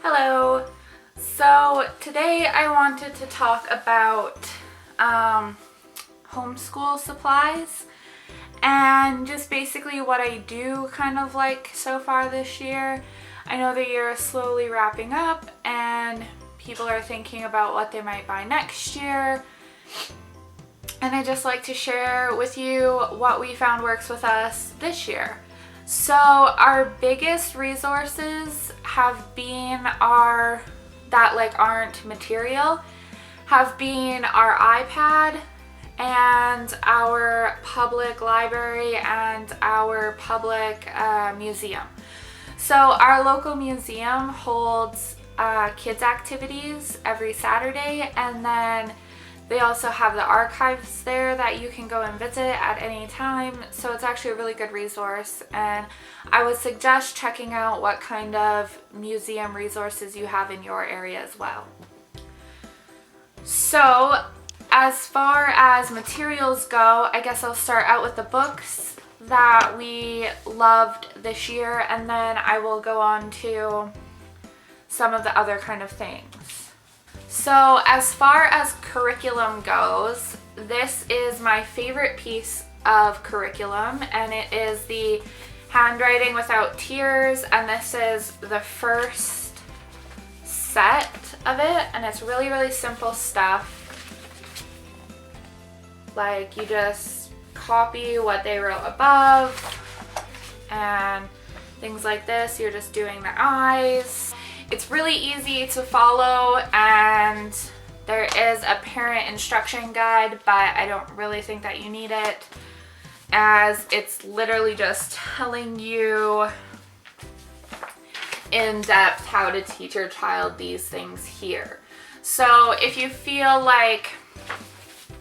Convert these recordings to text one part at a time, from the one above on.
Hello! So today I wanted to talk about homeschool supplies and just basically what I do kind of like so far this year. I know the year is slowly wrapping up and people are thinking about what they might buy next year. And I just like to share with you what we found works with us this year. So our biggest resources have been aren't material, have been our iPad and our public library and our public museum. So our local museum holds kids activities every Saturday, and then they also have the archives there that you can go and visit at any time. So it's actually a really good resource, and I would suggest checking out what kind of museum resources you have in your area as well. So as far as materials go, I guess I'll start out with the books that we loved this year, and then I will go on to some of the other kind of things. So as far as curriculum goes, this is my favorite piece of curriculum, and it is the Handwriting Without Tears, and this is the first set of it, and it's really, really simple stuff. Like, you just copy what they wrote above and things like this. You're just doing the eyes. It's really easy to follow, and there is a parent instruction guide, but I don't really think that you need it, as it's literally just telling you in depth how to teach your child these things here. So if you feel like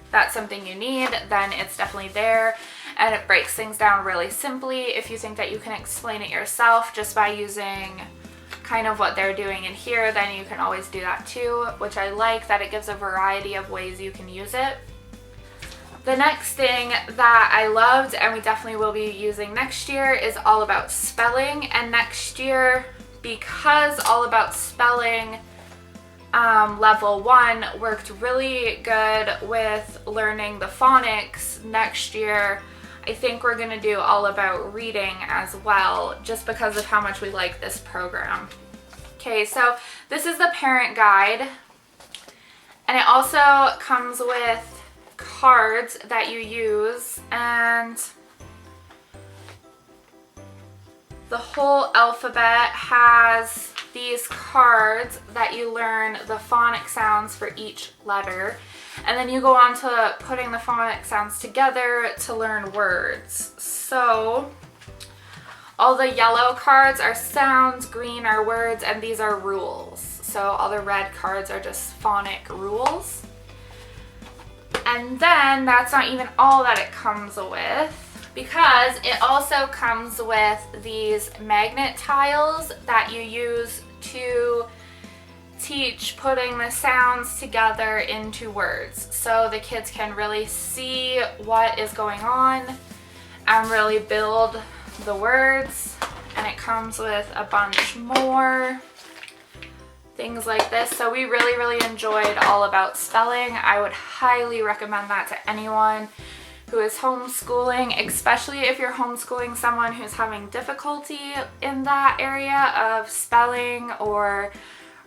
that's something you need, then it's definitely there, and it breaks things down really simply. If you think that you can explain it yourself just by using kind of what they're doing in here, then you can always do that too, which I like that it gives a variety of ways you can use it. The next thing that I loved, and we definitely will be using next year, is All About Spelling. And next year, because All About Spelling level 1 worked really good with learning the phonics, next year I think we're going to do All About Reading as well, just because of how much we like this program. Okay, so this is the parent guide, and it also comes with cards that you use, and the whole alphabet has these cards that you learn the phonic sounds for each letter. And then you go on to putting the phonic sounds together to learn words. So all the yellow cards are sounds, green are words, and these are rules. So all the red cards are just phonic rules. And then that's not even all that it comes with, because it also comes with these magnet tiles that you use to teach putting the sounds together into words, so the kids can really see what is going on and really build the words. And it comes with a bunch more things like this. So we really, really enjoyed All About Spelling. I would highly recommend that to anyone who is homeschooling, especially if you're homeschooling someone who's having difficulty in that area of spelling or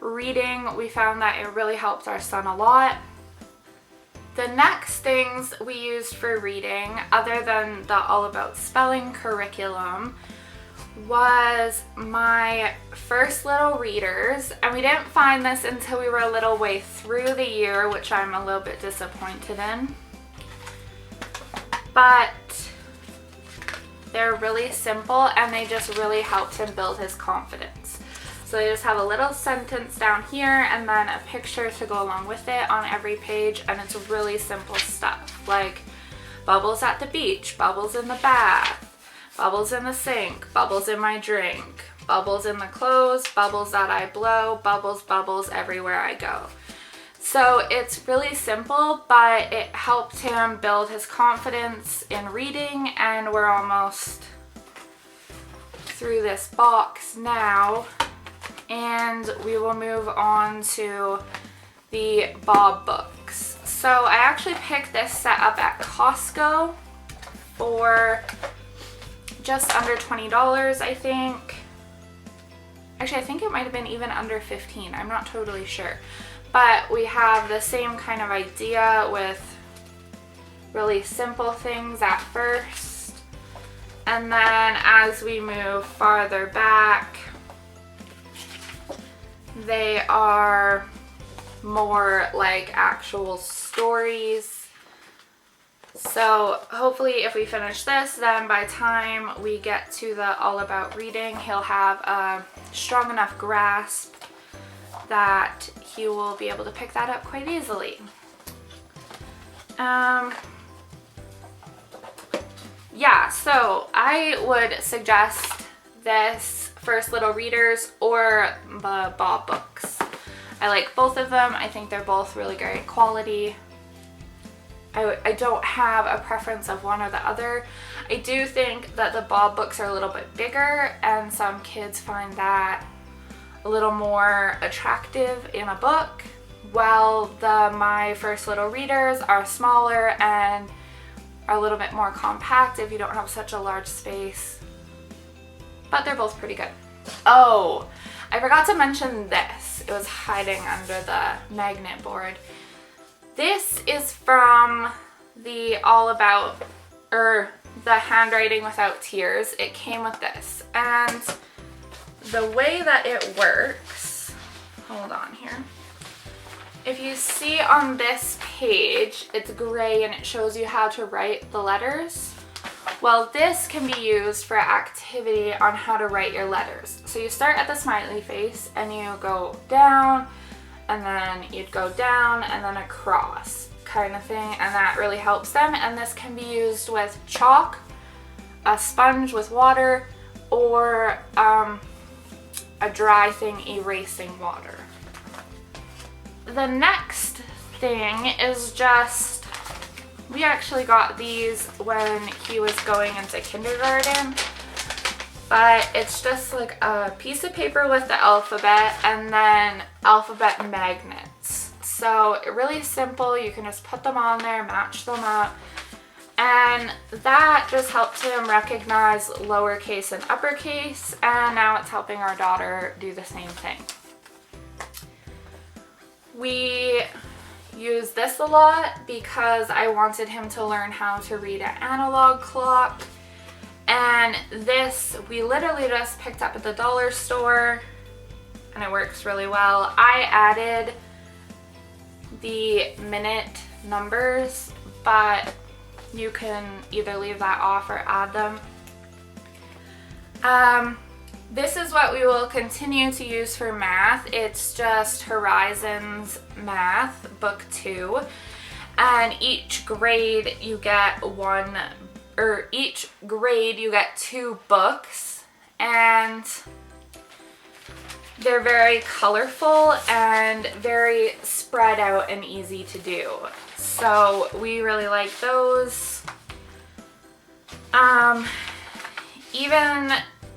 reading. We found that it really helped our son a lot. The next things we used for reading, other than the All About Spelling curriculum, was my first little readers, and we didn't find this until we were a little way through the year, which I'm a little bit disappointed in. But they're really simple, and they just really helped him build his confidence. So they just have a little sentence down here and then a picture to go along with it on every page, and it's really simple stuff like bubbles at the beach, bubbles in the bath, bubbles in the sink, bubbles in my drink, bubbles in the clothes, bubbles that I blow, bubbles, bubbles everywhere I go. So it's really simple, but it helped him build his confidence in reading, and we're almost through this box now. and we will move on to the Bob books. So I actually picked this set up at Costco for just under $20, I think. Actually, I think it might have been even under 15. I'm not totally sure. But we have the same kind of idea with really simple things at first. And then as we move farther back, they are more like actual stories. So hopefully if we finish this, then by the time we get to the All About Reading, he'll have a strong enough grasp that he will be able to pick that up quite easily. Yeah, so I would suggest this First Little Readers or the Bob books. I like both of them. I think they're both really great quality. I don't have a preference of one or the other. I do think that the Bob books are a little bit bigger, and some kids find that a little more attractive in a book, while the My First Little Readers are smaller and are a little bit more compact if you don't have such a large space. But they're both pretty good. Oh, I forgot to mention this. It was hiding under the magnet board. This is from the the Handwriting Without Tears. It came with this, and the way that it works, hold on here. If you see on this page, it's gray and it shows you how to write the letters. Well, this can be used for activity on how to write your letters. So you start at the smiley face and you go down, and then you'd go down and then across kind of thing, and that really helps them. And this can be used with chalk, a sponge with water, or a dry thing erasing water. The next thing is just, we actually got these when he was going into kindergarten, but it's just like a piece of paper with the alphabet and then alphabet magnets. So really simple, you can just put them on there, match them up, and that just helps him recognize lowercase and uppercase, and now it's helping our daughter do the same thing. We use this a lot because I wanted him to learn how to read an analog clock. And this, we literally just picked up at the dollar store, and it works really well. I added the minute numbers, but you can either leave that off or add them. This is what we will continue to use for math. It's just Horizons Math, Book 2. And each grade you get two books, and they're very colorful and very spread out and easy to do. So we really like those. Even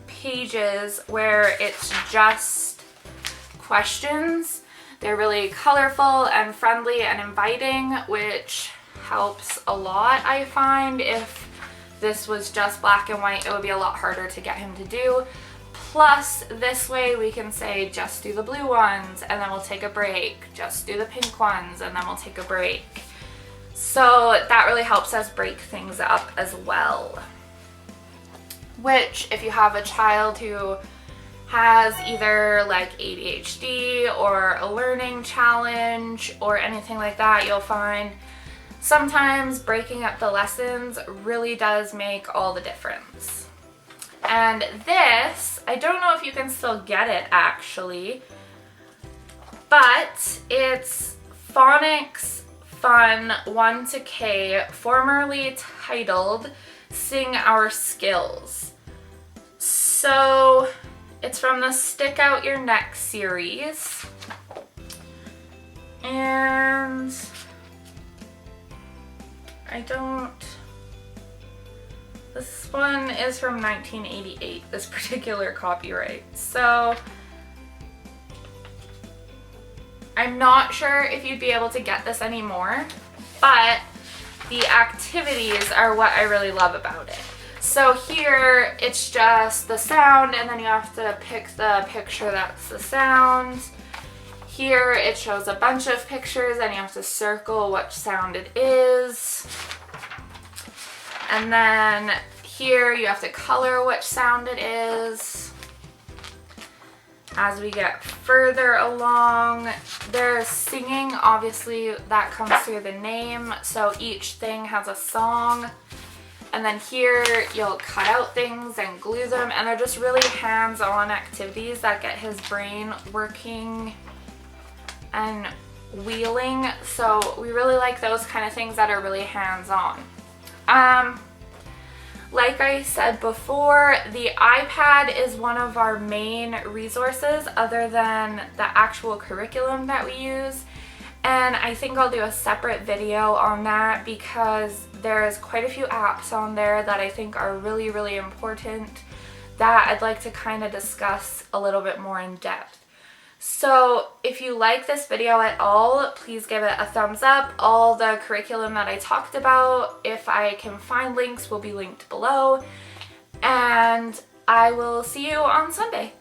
pages where it's just questions, they're really colorful and friendly and inviting, which helps a lot. I find if this was just black and white, it would be a lot harder to get him to do. Plus, this way we can say, just do the blue ones and then we'll take a break, just do the pink ones and then we'll take a break. So that really helps us break things up as well. Which, if you have a child who has either like ADHD or a learning challenge or anything like that, you'll find sometimes breaking up the lessons really does make all the difference. And this, I don't know if you can still get it actually, but it's Phonics Fun 1 to K, formerly titled Sing Our Skills. So it's from the Stick Out Your Neck series, and this one is from 1988, this particular copyright. So I'm not sure if you'd be able to get this anymore, but the activities are what I really love about it. So here it's just the sound, and then you have to pick the picture that's the sound. Here it shows a bunch of pictures and you have to circle which sound it is. And then here you have to color which sound it is. As we get further along, there's singing, obviously that comes through the name, so each thing has a song. And then here you'll cut out things and glue them, and they're just really hands-on activities that get his brain working and wheeling. So we really like those kind of things that are really hands-on. Like I said before, the iPad is one of our main resources other than the actual curriculum that we use. And I think I'll do a separate video on that because there's quite a few apps on there that I think are really, really important that I'd like to kind of discuss a little bit more in depth. So if you like this video at all, please give it a thumbs up. All the curriculum that I talked about, if I can find links, will be linked below. And I will see you on Sunday.